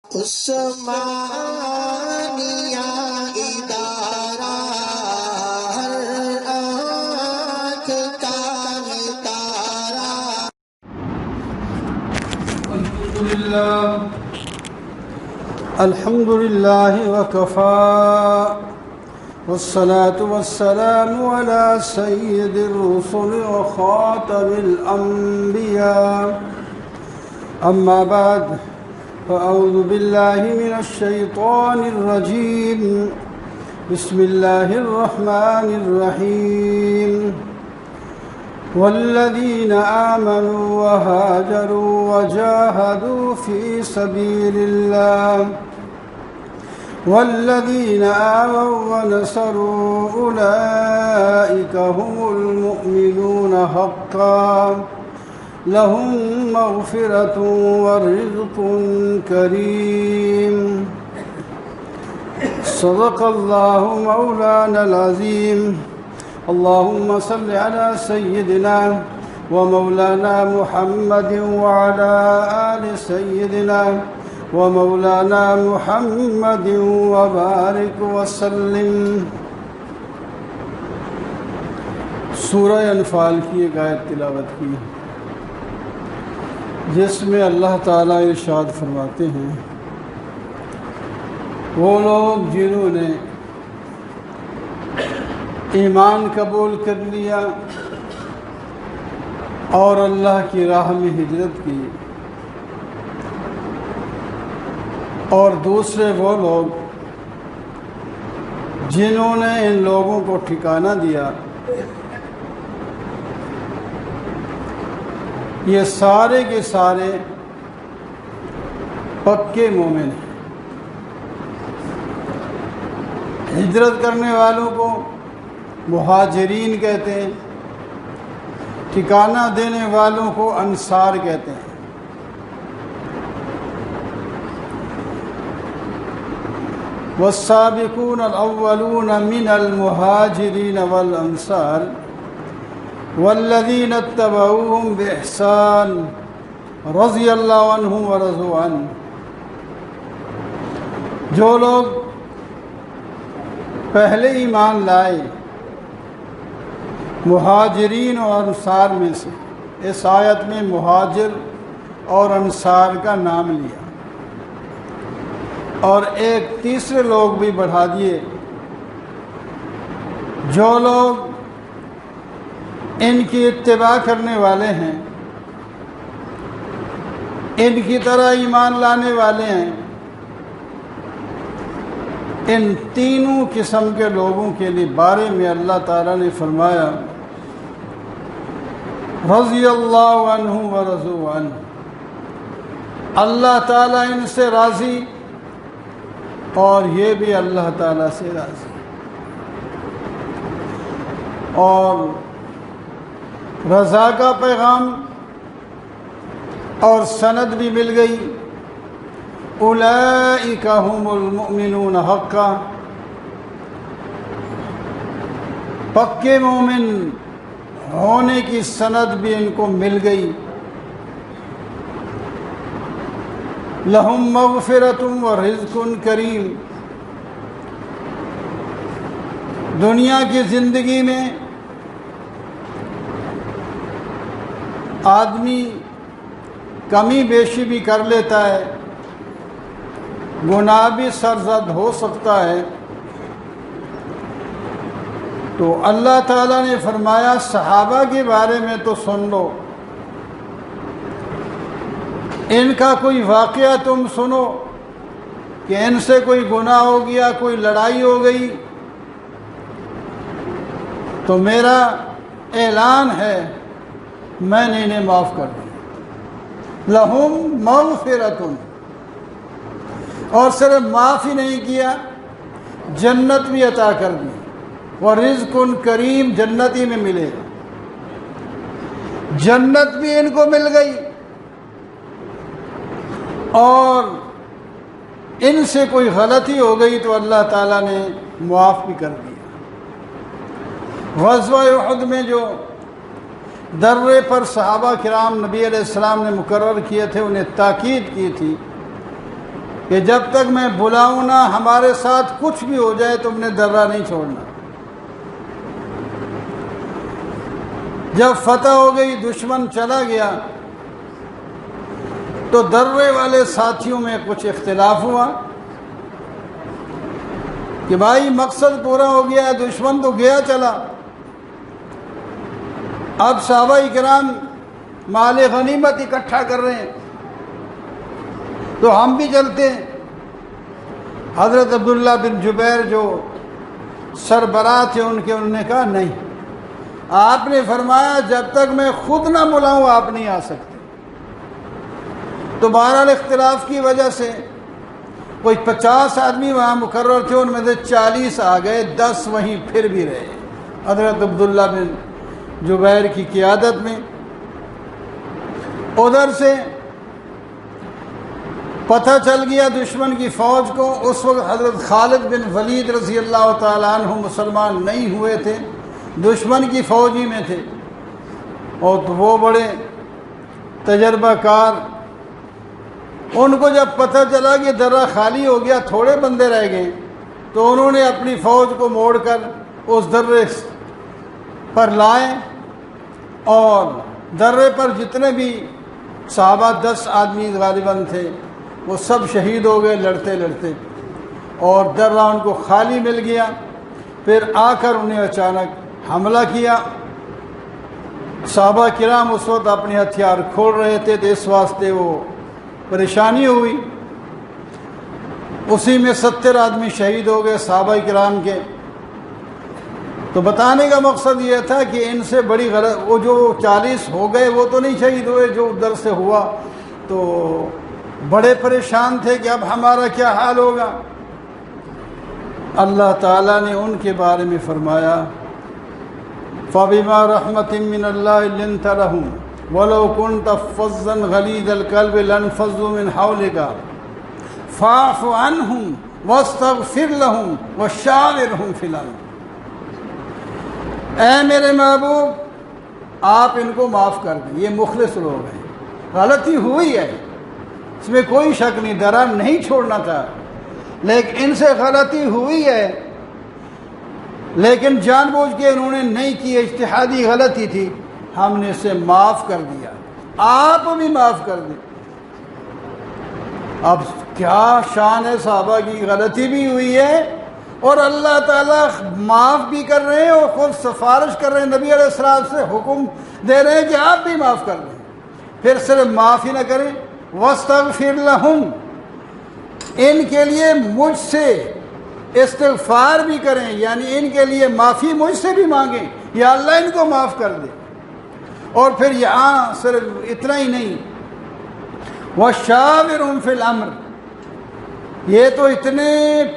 عثمانیہ ادارہ ہر آنکھ کا ہے تارا۔ الحمد للہ وکفى والصلاة والسلام على سید الرسل وخاتم الانبیاء اما بعد فاعوذ باللہ من الشیطان الرجیم بسم اللہ الرحمن الرحیم والذین آمنوا وهاجروا وجاهدوا في سبيل الله والذین آووا ونصروا أولئك هم المؤمنون حقا لهم مغفرة ورزق كريم صدق الله مولانا العظيم اللهم صل على سيدنا ومولانا محمد وعلى آل سيدنا ومولانا محمد وبارك وسلم۔ سورہ انفال کی ایک آیت تلاوت کی جس میں اللہ تعالیٰ ارشاد فرماتے ہیں، وہ لوگ جنہوں نے ایمان قبول کر لیا اور اللہ کی راہ میں ہجرت کی، اور دوسرے وہ لوگ جنہوں نے ان لوگوں کو ٹھکانہ دیا، یہ سارے کے سارے پکے مومن ہیں۔ ہجرت کرنے والوں کو مہاجرین کہتے ہیں، ٹھکانہ دینے والوں کو انصار کہتے ہیں۔ والسابقون الاولون من المہاجرین والانصار والذین اتبعوهم بإحسان رضی اللہ عنہم ورضوا عنہ۔ جو لوگ پہلے ایمان لائے مہاجرین اور انصار میں سے، اس آیت میں مہاجر اور انصار کا نام لیا اور ایک تیسرے لوگ بھی بڑھا دیے، جو لوگ ان کی اتباع کرنے والے ہیں، ان کی طرح ایمان لانے والے ہیں۔ ان تینوں قسم کے لوگوں کے لیے بارے میں اللہ تعالیٰ نے فرمایا رضی اللہ عنہ ورضوا عنہ، اللہ تعالیٰ ان سے راضی اور یہ بھی اللہ تعالیٰ سے راضی، اور رضا کا پیغام اور سند بھی مل گئی۔ اولئک هم المؤمنون حقا، پکے مومن ہونے کی سند بھی ان کو مل گئی۔ لہم مغفرۃ ورزق کریم، دنیا کی زندگی میں آدمی کمی بیشی بھی کر لیتا ہے، گناہ بھی سرزد ہو سکتا ہے، تو اللہ تعالیٰ نے فرمایا صحابہ کے بارے میں تو سن لو، ان کا کوئی واقعہ تم سنو کہ ان سے کوئی گناہ ہو گیا، کوئی لڑائی ہو گئی، تو میرا اعلان ہے میں نے انہیں معاف کر دیا۔ لہم مغفرۃ، اور صرف معاف ہی نہیں کیا، جنت بھی عطا کر دی، ورزق کریم، جنت ہی میں ملے گا، جنت بھی ان کو مل گئی اور ان سے کوئی غلطی ہو گئی تو اللہ تعالیٰ نے معاف بھی کر دیا۔ غزوہ احد میں جو درے پر صحابہ کرام نبی علیہ السلام نے مقرر کیے تھے، انہیں تاکید کی تھی کہ جب تک میں بلاؤں نہ ہمارے ساتھ کچھ بھی ہو جائے تم نے درہ نہیں چھوڑنا۔ جب فتح ہو گئی، دشمن چلا گیا، تو درے والے ساتھیوں میں کچھ اختلاف ہوا کہ بھائی مقصد پورا ہو گیا، دشمن تو گیا چلا، اب صحابہ کرام مال غنیمت اکٹھا کر رہے ہیں تو ہم بھی چلتے ہیں۔ حضرت عبداللہ بن جبیر جو سربراہ تھے انہوں نے کہا نہیں، آپ نے فرمایا جب تک میں خود نہ بلاؤں آپ نہیں آ سکتے۔ تو بہرحال اختلاف کی وجہ سے کوئی 50 آدمی وہاں مقرر تھے، ان میں سے 40 آ گئے، 10 وہیں پھر بھی رہے حضرت عبداللہ بن جبیر کی قیادت میں۔ ادھر سے پتہ چل گیا دشمن کی فوج کو، اس وقت حضرت خالد بن ولید رضی اللہ تعالیٰ عنہ مسلمان نہیں ہوئے تھے، دشمن کی فوج ہی میں تھے، اور وہ بڑے تجربہ کار۔ ان کو جب پتہ چلا کہ درہ خالی ہو گیا، تھوڑے بندے رہ گئے، تو انہوں نے اپنی فوج کو موڑ کر اس درے پر لائے، اور درے پر جتنے بھی صحابہ 10 آدمی غالباً تھے وہ سب شہید ہو گئے لڑتے لڑتے، اور درہ ان کو خالی مل گیا۔ پھر آ کر انہیں اچانک حملہ کیا۔ صحابہ کرام اس وقت اپنے ہتھیار کھول رہے تھے، تو اس واسطے وہ پریشانی ہوئی۔ اسی میں 70 آدمی شہید ہو گئے صحابہ کرام کے۔ تو بتانے کا مقصد یہ تھا کہ ان سے بڑی غلط، وہ جو 40 ہو گئے وہ تو نہیں شہید ہوئے، جو ادھر سے ہوا تو بڑے پریشان تھے کہ اب ہمارا کیا حال ہوگا۔ اللہ تعالیٰ نے ان کے بارے میں فرمایا فَبِمَا رَحْمَةٍ مِّنَ اللَّهِ لِنْتَ لَهُمْ وَلَوْ كُنْتَ فَظًّا غَلِيظَ الْقَلْبِ لَانفَضُّوا مِنْ حَوْلِكَ فَاعْفُ عَنْهُمْ وَاسْتَغْفِرْ لَهُمْ وَشَاوِرْهُمْ فِي الْأَمْرِ۔ اے میرے محبوب آپ ان کو معاف کر دیں، یہ مخلص لوگ ہیں، غلطی ہوئی ہے اس میں کوئی شک نہیں، درہ نہیں چھوڑنا تھا، لیکن ان سے غلطی ہوئی ہے، لیکن جان بوجھ کے انہوں نے نہیں کی، اجتہادی غلطی تھی، ہم نے اسے معاف کر دیا، آپ بھی معاف کر دیں۔ اب کیا شان ہے صحابہ کی، غلطی بھی ہوئی ہے اور اللہ تعالیٰ معاف بھی کر رہے ہیں، اور خود سفارش کر رہے ہیں، نبی علیہ السلام سے حکم دے رہے ہیں کہ آپ بھی معاف کر دیں۔ پھر صرف معاف ہی نہ کریں، وَاسْتَغْفِرْ لَهُمْ، ان کے لیے مجھ سے استغفار بھی کریں، یعنی ان کے لیے معافی مجھ سے بھی مانگیں، یا اللہ ان کو معاف کر دے۔ اور پھر یہاں صرف اتنا ہی نہیں، وَشَاوِرْهُمْ فِي الْأَمْرِ، یہ تو اتنے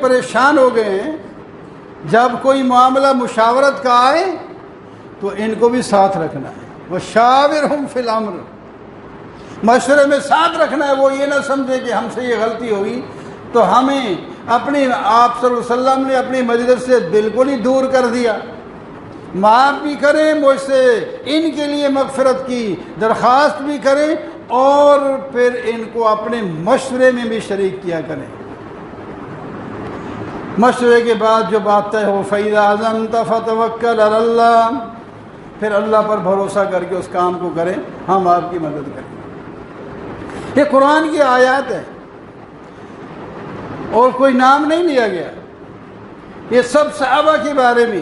پریشان ہو گئے ہیں، جب کوئی معاملہ مشاورت کا آئے تو ان کو بھی ساتھ رکھنا ہے، وَشَاوِرْهُمْ فِي الْأَمْرِ، مشورے میں ساتھ رکھنا ہے۔ وہ یہ نہ سمجھے کہ ہم سے یہ غلطی ہوئی تو ہمیں اپنی، آپ صلی اللہ علیہ وسلم نے اپنی مجلس سے بالکل ہی دور کر دیا، معاف بھی کریں مجھ سے، ان کے لیے مغفرت کی درخواست بھی کریں، اور پھر ان کو اپنے مشورے میں بھی شریک کیا کریں۔ مشورے کے بعد جو بات طے ہو، فَإِذَا عَزَمْتَ فَتَوَكَّلْ عَلَى اللَّهِ، پھر اللہ پر بھروسہ کر کے اس کام کو کریں، ہم آپ کی مدد کریں۔ یہ قرآن کی آیات ہے اور کوئی نام نہیں لیا گیا، یہ سب صحابہ کے بارے میں۔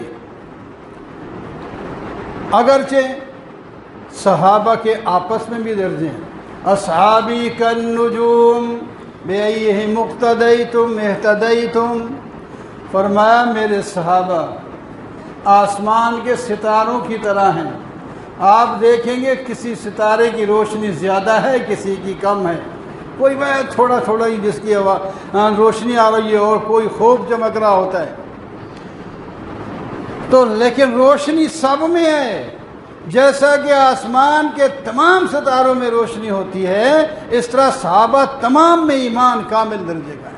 اگرچہ صحابہ کے آپس میں بھی درجے ہیں، اصحابی کالنجوم بأیہم اقتدیتم اہتدیتم، فرمایا میرے صحابہ آسمان کے ستاروں کی طرح ہیں، آپ دیکھیں گے کسی ستارے کی روشنی زیادہ ہے، کسی کی کم ہے، کوئی تھوڑا تھوڑا ہی جس کی روشنی آ رہی ہے اور کوئی خوب چمک رہا ہوتا ہے، تو لیکن روشنی سب میں ہے، جیسا کہ آسمان کے تمام ستاروں میں روشنی ہوتی ہے، اس طرح صحابہ تمام میں ایمان کامل درجے کا ہے۔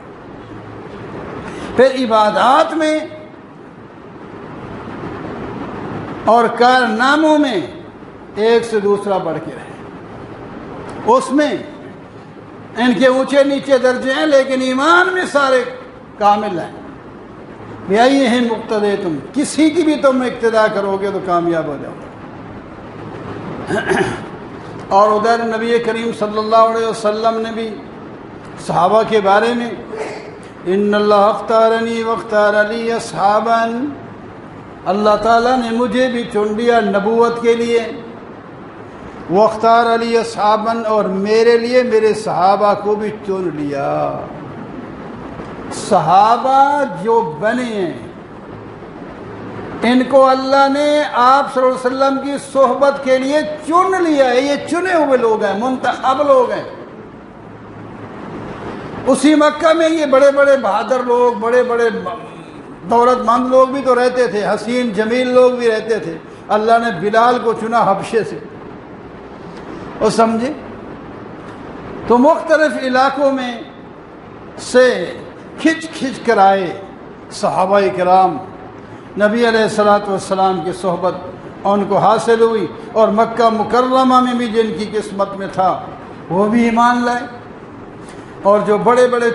پھر عبادات میں اور کارناموں میں ایک سے دوسرا بڑھ کے رہے، اس میں ان کے اونچے نیچے درجے ہیں لیکن ایمان میں سارے کامل ہیں۔ بِأَيِّهِمْ مُقْتَدَيْتُمْ، کسی کی بھی تم اقتدا کرو گے تو کامیاب ہو جاؤ گے۔ اور ادھر نبی کریم صلی اللہ علیہ وسلم نے بھی صحابہ کے بارے میں ان اللہ اختارنی واختار لی اصحابا، اللہ تعالیٰ نے مجھے بھی چن لیا نبوت کے لیے، واختار علی اصحابا، اور میرے لیے میرے صحابہ کو بھی چن لیا۔ صحابہ جو بنے ہیں ان کو اللہ نے آپ صلی اللہ علیہ وسلم کی صحبت کے لیے چن لیا ہے، یہ چنے ہوئے لوگ ہیں، منتخب لوگ ہیں۔ اسی مکہ میں یہ بڑے بڑے بہادر لوگ، بڑے بڑے دولت مند لوگ بھی تو رہتے تھے، حسین جمیل لوگ بھی رہتے تھے۔ اللہ نے بلال کو چنا حبشے سے، اور سمجھے تو مختلف علاقوں میں سے کھچ کھچ کر آئے صحابہ کرام، نبی علیہ الصلوۃ والسلام کی صحبت ان کو حاصل ہوئی، اور مکہ مکرمہ میں بھی جن کی قسمت میں تھا وہ بھی ایمان لائے، اور جو بڑے بڑے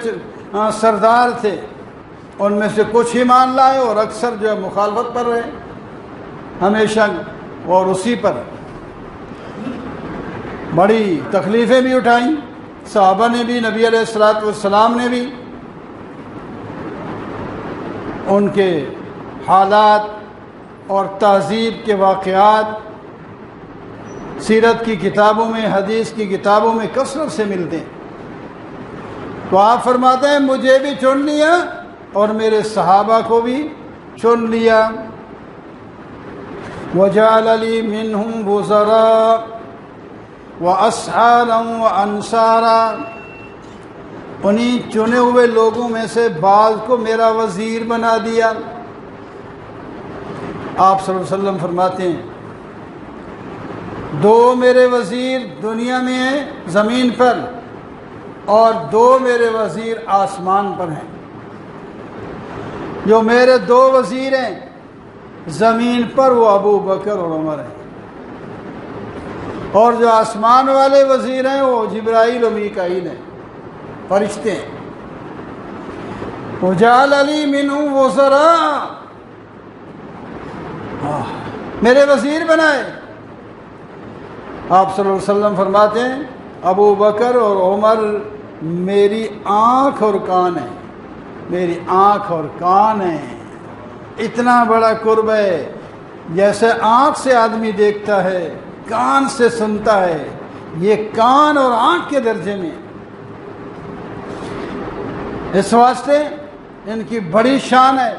سردار تھے ان میں سے کچھ ایمان لائے اور اکثر جو ہے مخالفت پر رہے ہمیشہ، اور اسی پر بڑی تکلیفیں بھی اٹھائیں صحابہ نے بھی، نبی علیہ الصلوۃ والسلام نے بھی۔ ان کے حالات اور تہذیب کے واقعات سیرت کی کتابوں میں، حدیث کی کتابوں میں کثرت سے ملتے ہیں۔ تو آپ فرماتے ہیں مجھے بھی چن لیا اور میرے صحابہ کو بھی چن لیا۔ وَجَعَلَ لِي مِنْهُمْ وُزَرَاءَ وَأَصْحَابًا وَأَنصَارًا، انہیں چنے ہوئے لوگوں میں سے بعض کو میرا وزیر بنا دیا۔ آپ صلی اللہ علیہ وسلم فرماتے ہیں دو میرے وزیر دنیا میں ہیں زمین پر، اور دو میرے وزیر آسمان پر ہیں۔ جو میرے دو وزیر ہیں زمین پر وہ ابو بکر اور عمر ہیں، اور جو آسمان والے وزیر ہیں وہ جبرائیل و میکائیل ہیں، فرشتے ہیں۔ وَجَعَلَ لِي مِنْهُمْ وُزَرَاءَ، میرے وزیر بنائے۔ آپ صلی اللہ علیہ وسلم فرماتے ہیں ابو بکر اور عمر میری آنکھ اور کان ہے، میری آنکھ اور کان ہے۔ اتنا بڑا قرب ہے، جیسے آنکھ سے آدمی دیکھتا ہے، کان سے سنتا ہے، یہ کان اور آنکھ کے درجے میں۔ اس واسطے ان کی بڑی شان ہے،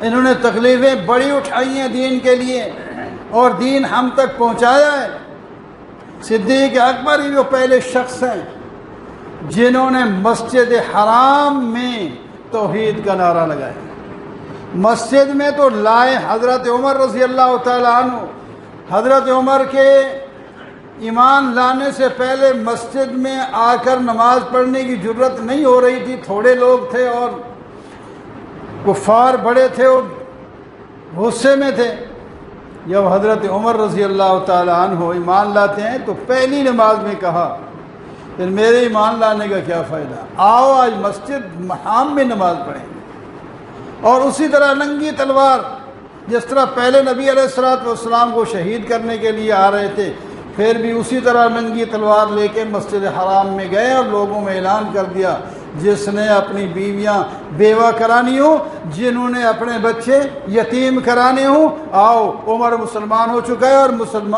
انہوں نے تکلیفیں بڑی اٹھائی ہیں دین کے لیے، اور دین ہم تک پہنچایا ہے۔ صدیق اکبر ہی وہ پہلے شخص ہیں جنہوں نے مسجد حرام میں توحید کا نعرہ لگایا۔ مسجد میں تو لائے حضرت عمر رضی اللہ تعالیٰ عنہ، حضرت عمر کے ایمان لانے سے پہلے مسجد میں آ کر نماز پڑھنے کی جرت نہیں ہو رہی تھی، تھوڑے لوگ تھے اور کفار بڑے تھے اور غصے میں تھے۔ جب حضرت عمر رضی اللہ تعالیٰ عنہ ایمان لاتے ہیں تو پہلی نماز میں کہا پھر میرے ایمان لانے کا کیا فائدہ، آؤ آج مسجد حرام میں نماز پڑھیں۔ اور اسی طرح ننگی تلوار، جس طرح پہلے نبی علیہ الصلوۃ والسلام کو شہید کرنے کے لیے آ رہے تھے، پھر بھی اسی طرح ننگی تلوار لے کے مسجد حرام میں گئے اور لوگوں میں اعلان کر دیا جس نے اپنی بیویاں بیوہ کرانی ہوں، جنہوں نے اپنے بچے یتیم کرانے ہوں، آؤ عمر مسلمان ہو چکا ہے اور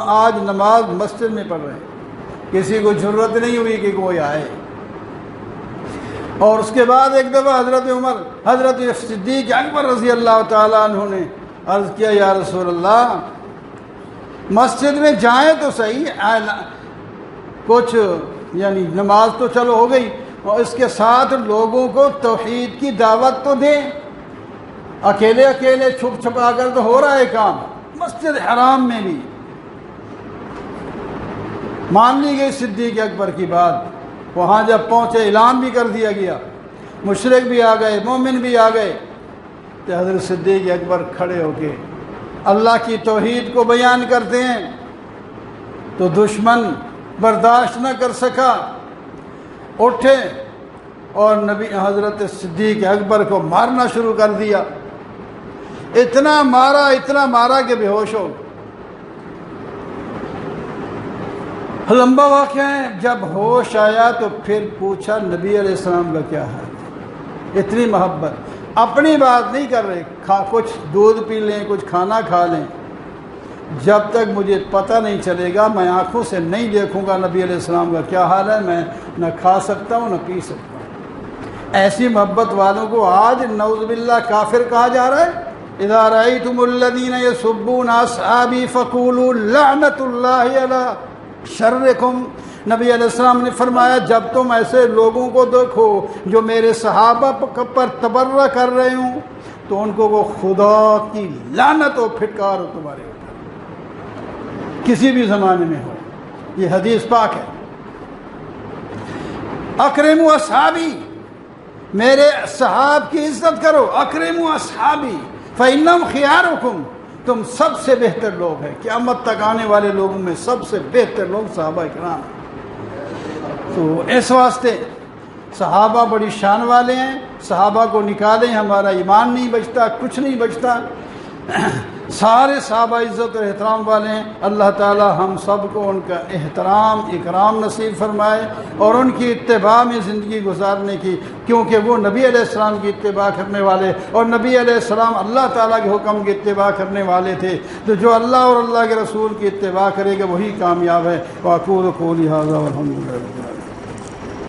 آج نماز مسجد میں پڑھ رہے ہیں۔ کسی کو جرت نہیں ہوئی کہ کوئی آئے۔ اور اس کے بعد ایک دفعہ حضرت صدیق اکبر رضی اللہ تعالیٰ عنہ نے عرض کیا یا رسول اللہ مسجد میں جائیں تو صحیح، کچھ یعنی نماز تو چلو ہو گئی، اور اس کے ساتھ لوگوں کو توحید کی دعوت تو دیں۔ اکیلے اکیلے چھپ چھپا کر تو ہو رہا ہے کام، مسجد حرام میں بھی۔ مان لی گئی صدیق اکبر کی بات، وہاں جب پہنچے اعلان بھی کر دیا گیا، مشرک بھی آ گئے، مومن بھی آ گئے، تو حضرت صدیق اکبر کھڑے ہو کے اللہ کی توحید کو بیان کرتے ہیں تو دشمن برداشت نہ کر سکا، اٹھے اور نبی حضرت صدیق اکبر کو مارنا شروع کر دیا، اتنا مارا کہ بے ہوش ہو گئے۔ لمبا واقعہ ہے۔ جب ہوش آیا تو پھر پوچھا نبی علیہ السلام کا کیا حال ہے۔ اتنی محبت، اپنی بات نہیں کر رہے، کچھ دودھ پی لیں، کچھ کھانا کھا لیں، جب تک مجھے پتہ نہیں چلے گا میں آنکھوں سے نہیں دیکھوں گا نبی علیہ السلام کا کیا حال ہے، میں نہ کھا سکتا ہوں نہ پی سکتا ہوں۔ ایسی محبت والوں کو آج نعوذ باللہ کافر کہا جا رہا ہے۔ اذا رأیتم الذین یسبون اصحابی فقولوا لعنت اللہ علی شرکم، نبی علیہ السلام نے فرمایا جب تم ایسے لوگوں کو دیکھو جو میرے صحابہ پر تبرہ کر رہے ہوں تو ان کو وہ خدا کی لعنت و پھٹکار ہو تمہارے اوپر، کسی بھی زمانے میں ہو۔ یہ حدیث پاک ہے۔ اکرموا اصحابی، میرے صحاب کی عزت کرو، اکرموا اصحابی فإنہم خیارکم، تم سب سے بہتر لوگ ہیں، قیامت تک آنے والے لوگوں میں سب سے بہتر لوگ صحابہ کرام ہیں۔ تو اس واسطے صحابہ بڑی شان والے ہیں، صحابہ کو نکالیں ہمارا ایمان نہیں بچتا، کچھ نہیں بچتا۔ سارے صحابہ عزت اور احترام والے ہیں۔ اللہ تعالی ہم سب کو ان کا احترام اکرام نصیب فرمائے اور ان کی اتباع میں زندگی گزارنے کی، کیونکہ وہ نبی علیہ السلام کی اتباع کرنے والے اور نبی علیہ السلام اللہ تعالیٰ کے حکم کی اتباع کرنے والے تھے۔ تو جو اللہ اور اللہ کے رسول کی اتباع کرے گا وہی کامیاب ہے۔ وَأَقُولُ قَوْلِي هَٰذَا وَالْحَمْدُ لِلَّهِ۔